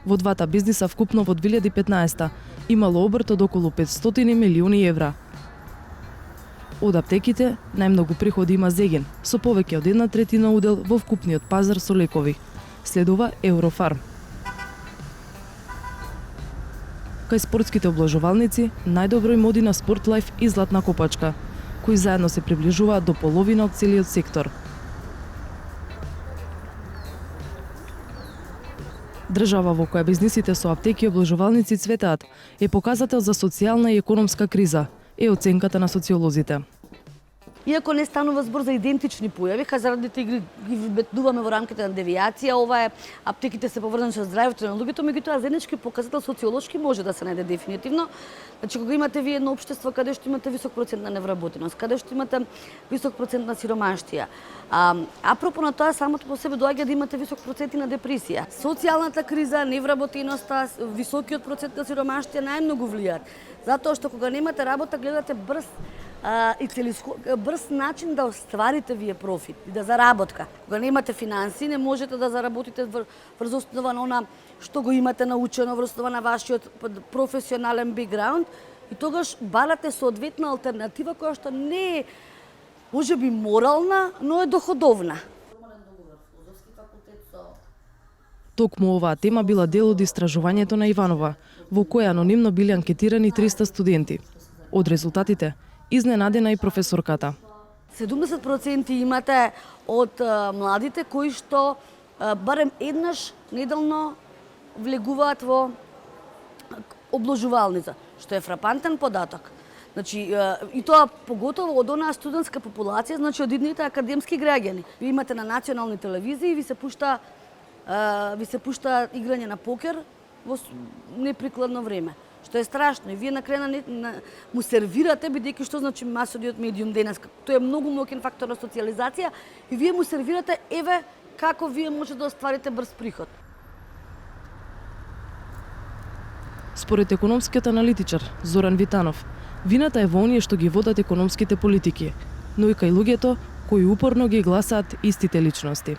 Во двата бизниса вкупно во 2015 имало обрт од околу 500 милиони евра. Од аптеките најмногу приходи има Зеген, со повеќе од 1/3 удел во вкупниот пазар со лекови. Следува Еврофарм. Кај спортските обложувалници, најдоброј моди на Спортлайф и Златна копачка, кои заедно се приближуваат до половина од целиот сектор. Држава во која бизнисите со аптеки и обложувалници цветаат е показател за социјална и економска криза, е оценката на социолозите. Иако не станува збор за идентични појави, хазардните игри ги вметнуваме во рамките на девијација, ова е аптеките се поврзани со здравјето на луѓето, меѓутоа заеднички показател социолошки може да се најде дефинитивно. Значи кога имате вие едно општество каде што имате висок процент на невработеност, каде што имате висок процент на сиромаштија, апропо на тоа самото по себе доаѓа да имате висок процент на депресија. Социјалната криза, невработеноста, високиот процент на сиромаштија најмногу влијаат. Затоа што кога немате работа гледате брз начин да остварите вие профит и да заработка. Кога немате финанси, не можете да заработите врз основа на она што го имате научено, врз основа на вашиот професионален бекграунд и тогаш барате соодветна алтернатива која што не е можеби морална, но е доходовна. Токму оваа тема била дел од истражувањето на Иванова, во која анонимно биле анкетирани 300 студенти. Од резултатите изненадена и професорката. 70% имате од младите кои што барем еднаш неделно влегуваат во обложувалница, што е фрапантен податок. Значи, и тоа поготово од онаа студентска популација, значи од идните академски граѓани. Ви имате на национални телевизии, ви се пушта играње на покер во неприкладно време. Што е страшно и вие на крај му сервирате, бидејќи што значи масовиот медиум денес. Тоа е многу моќен фактор на социјализација и вие му сервирате еве како вие може да остварите брз приход. Според економскиот аналитичар Зоран Витанов, вината е во оние што ги водат економските политики, но и кај луѓето кои упорно ги гласаат истите личности.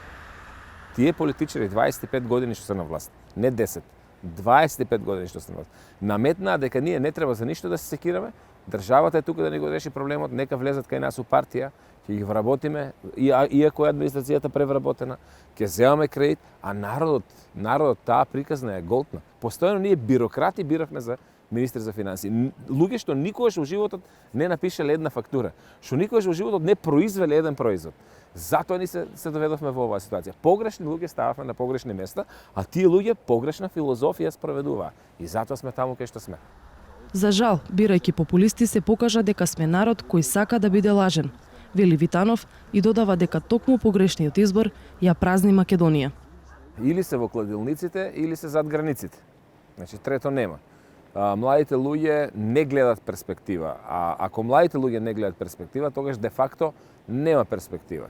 Тие политичари 25 години што се на власт, не 10, 25 години што се на власт, наметнаа дека ние не треба за ништо да се секираме, државата е тука да ни го реши проблемот, нека влезат кај нас у партија, ќе ги вработиме, иако е администрацијата превработена, ќе земаме кредит, а народот таа приказна е голтна. Постојано ние бюрократи биравме за министер за финансии. Луѓе што никогаш во животот не напишале една фактура, што никогаш во животот не произвеле еден производ. Затоа ни се доведовме во оваа ситуација. Погрешни луѓе стававме на погрешни места, а тие луѓе погрешна филозофија спроведуваа. И затоа сме таму кај што сме. За жал, бирајќи популисти се покажа дека сме народ кој сака да биде лажен, вели Витанов и додава дека токму погрешниот избор ја празни Македонија. Или се во кладилниците, или се зад границите. Значи, трето нема. Младите луѓе не гледат перспектива, а ако младите луѓе не гледат перспектива, тогаш де факто нема перспектива.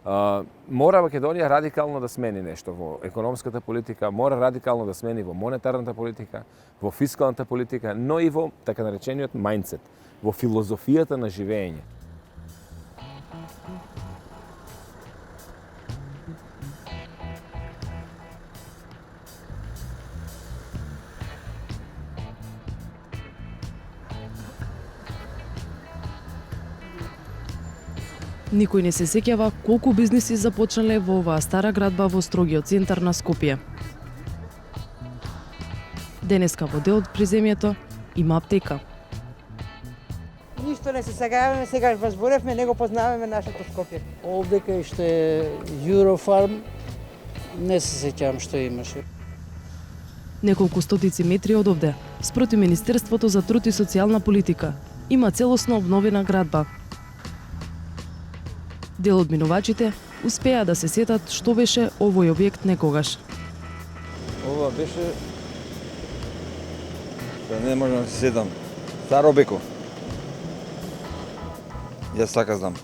Мора Македонија радикално да смени нешто во економската политика, мора радикално да смени во монетарната политика, во фискалната политика, но и во така наречениот мајндсет, во филозофијата на живење. Никој не се сеќава колку бизниси започнале во оваа стара градба во строгиот центар на Скопје. Денеска во дел од приземјето има аптека. Ништо не се сакаваме, сега зборевме, не го познаваме нашето Скопје. Овде кај што е Eurofarm, не се сеќавам што имаше. Неколку стотици метри од овде, спроти Министерството за труд и социјална политика, има целосно обновена градба. Дел од минувачите успеа да се сетат што беше овој објект некогаш. Ова беше... Не можам да се сетам. Старо Беко. Јас така знам.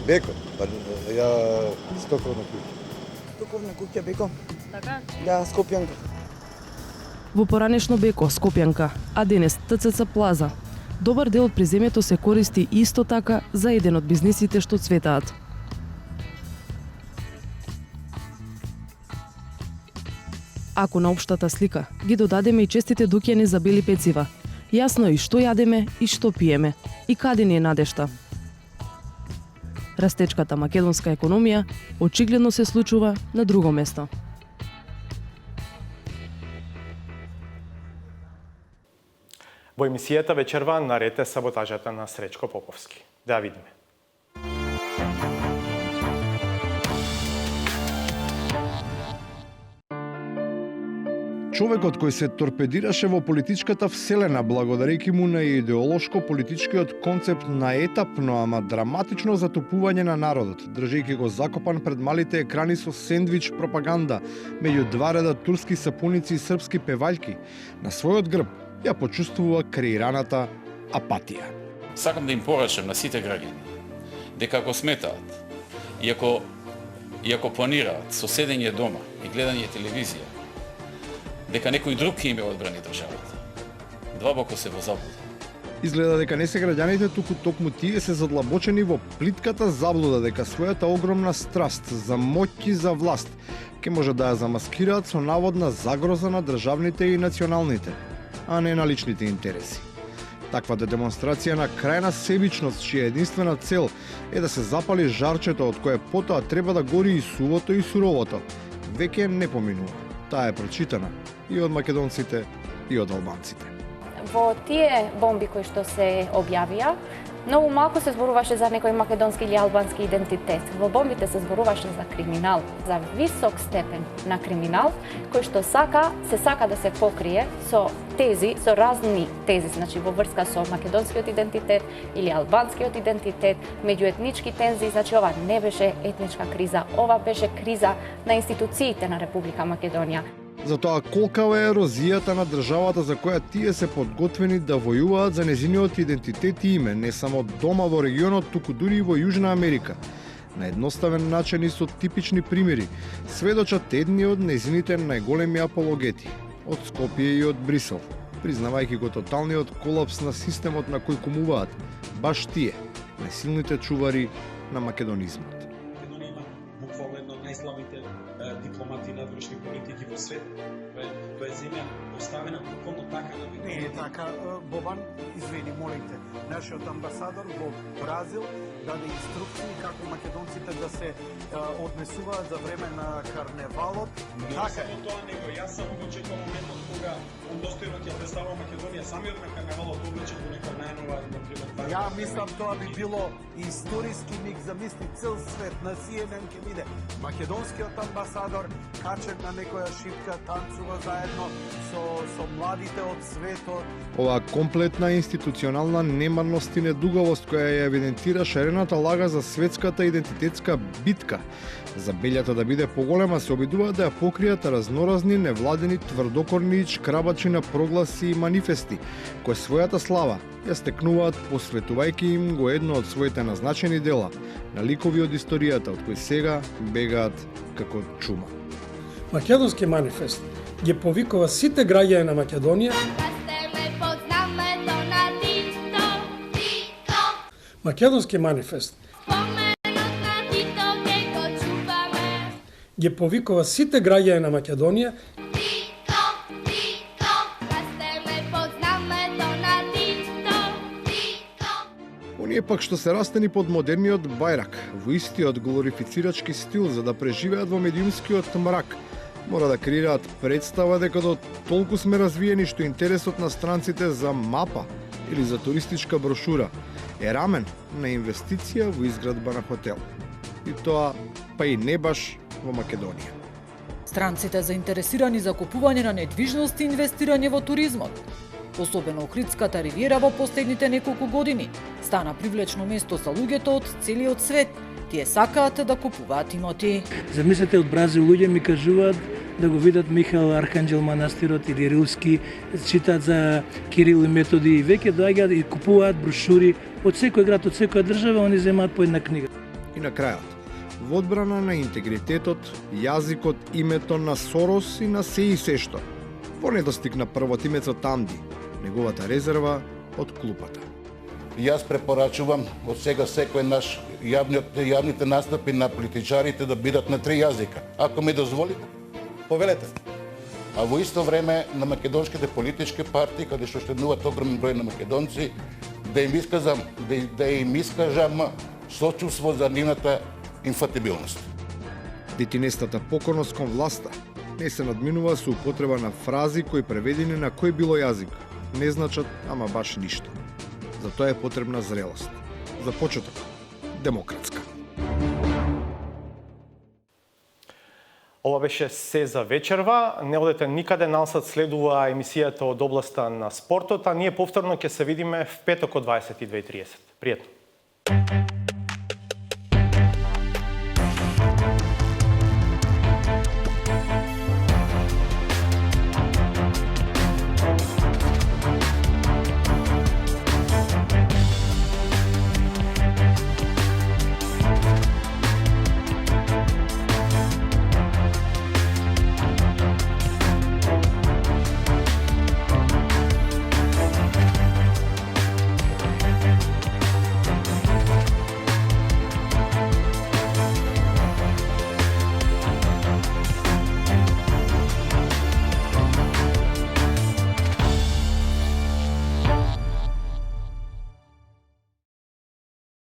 Беко? Па ја стоковна куќа. Стоковна куќа Беко? Така? Да, Скопјанка. Во поранешно Беко, Скопјанка, а денес ТЦЦ Плаза. Добар дел од приземјето се користи исто така за еден од бизнисите што цветаат. Ако на општата слика ги додадеме и честите дуќани за бели пецива, јасно и што јадеме и што пиеме, и каде ни е надежта. Растечката македонска економија очигледно се случува на друго место. Во емисијата вечерва наред е саботажата на Сречко Поповски. Да ја видиме. Човекот кој се торпедираше во политичката вселена благодарејќи му на идеолошко-политичкиот концепт на етапно, ама драматично затопување на народот, држејќи го закопан пред малите екрани со сендвич пропаганда меѓу два реда турски сапуници и српски певајки, на својот грб ја почувствува креираната апатија. Сакам да им порачам на сите граѓани дека ако сметаат и ако планираат со седење дома и гледање телевизија дека некој друг ќе им ја одбрани државата, длабоко се во заблуда. Изгледа дека не се граѓаните, туку токму тие се задлабочени во плитката заблуда дека својата огромна страст за моќ и за власт ќе може да ја замаскираат со наводна загроза на државните и националните, а не на личните интереси. Таквата демонстрација на крајна себичност, чија единствена цел е да се запали жарчето од кое потоа треба да гори и сувото и суровото, веќе не поминува. Таа е прочитана и од македонците и од албанците. Во тие бомби кои што се објавија, многу малку се зборуваше за некој македонски или албански идентитет. Во бомбите се зборуваше за криминал, за висок степен на криминал, кој што се сака да се покрие со тези, со разни тези, значи во врска со македонскиот идентитет или албанскиот идентитет, меѓуетнички тензии, значи ова не беше етничка криза, ова беше криза на институциите на Република Македонија. Затоа колкава е ерозијата на државата за која тие се подготвени да војуваат за незиниот идентитет и име, не само дома во регионот, туку дури и во Јужна Америка. На едноставен начин и со типични примери сведочат едни од незините најголеми апологети, од Скопје и од Брисел, признавајќи го тоталниот колапс на системот на кој кумуваат баш тие, најсилните чувари на македонизмот. Македонија има буквално едно од најслабите дипломати и надворешни политики во свет. Тоа е земја поставена буквално така на Не е така. Бобан, извини, молим те, нашиот амбасадор во Бразил даде инструкции како македонците да се однесуваат за време на карневалот. Не само тоа, него јас само го чекам моментот кога он достојно ќе представува Македонија самиот на карневалот облечен во нека најнова, например. Ја мислам тоа би било историски миг, замисли цел свет на CNN ќе биде македонскиот амбасадор качен на некоја шипка, танцува заедно со младите од светот. Оваа комплетна институционална немарност и недугавост која ја евидентира шарената лага за светската идентитетска битка, за белјата да биде поголема, се обидуваат да ја покријат разноразни невладени тврдокорни и чкрабачи на прогласи и манифести, кои својата слава ја стекнуваат посветувајќи им го едно од своите назначени дела на ликови од историјата, од кои сега бегаат како чума. Македонски манифест ги повикува сите граѓани на Македонија Македонски манифест ги повикува сите граѓани на Македонија Оние пак што се растени под модерниот бајрак, во истиот глорифицирачки стил за да преживеат во медиумскиот мрак, мора да креираат представа дека до толку сме развиени што интересот на странците за мапа или за туристичка брошура е рамен на инвестиција во изградба на хотел. И тоа па и не баш во Македонија. Странците заинтересирани за купување на недвижности и инвестирање во туризмот. Особено Охридската ривиера во последните неколку години стана привлечно место за луѓето од целиот свет. Тие сакаат да купуваат имоти. Замислете, од Бразил луѓе ми кажуваат да го видат Михаил Архангел манастирот или Рилски, читаат за Кирил и Методи и веќе доаѓаат и купуваат брошури од секој град, од секоја држава, они земаат по една книга. И на крајот, во одбрана на интегритетот, јазикот, името на Сорос и на се и се што, во недостиг на првотимецот Тамди, неговата резерва од клупата. Јас препорачувам од сега секој наш јавните настапи на политичарите да бидат на 3 јазика. Ако ми дозволите, повелете. А во исто време на македонските политички партии, каде што штеднуваат огромен број на македонци, да им искажам сочувство за нивната инфатибилност. Детинестата покорност кон власта не се надминува со употреба на фрази кои преведени на кој било јазик не значат ама баш ништо. За тоа е потребна зрелост. За почеток, демократска. Ова беше се за вечерва. Не одете никаде, насад следува емисијата од областа на спортот, а ние повторно ќе се видиме в петок од 22:30. Пријатно!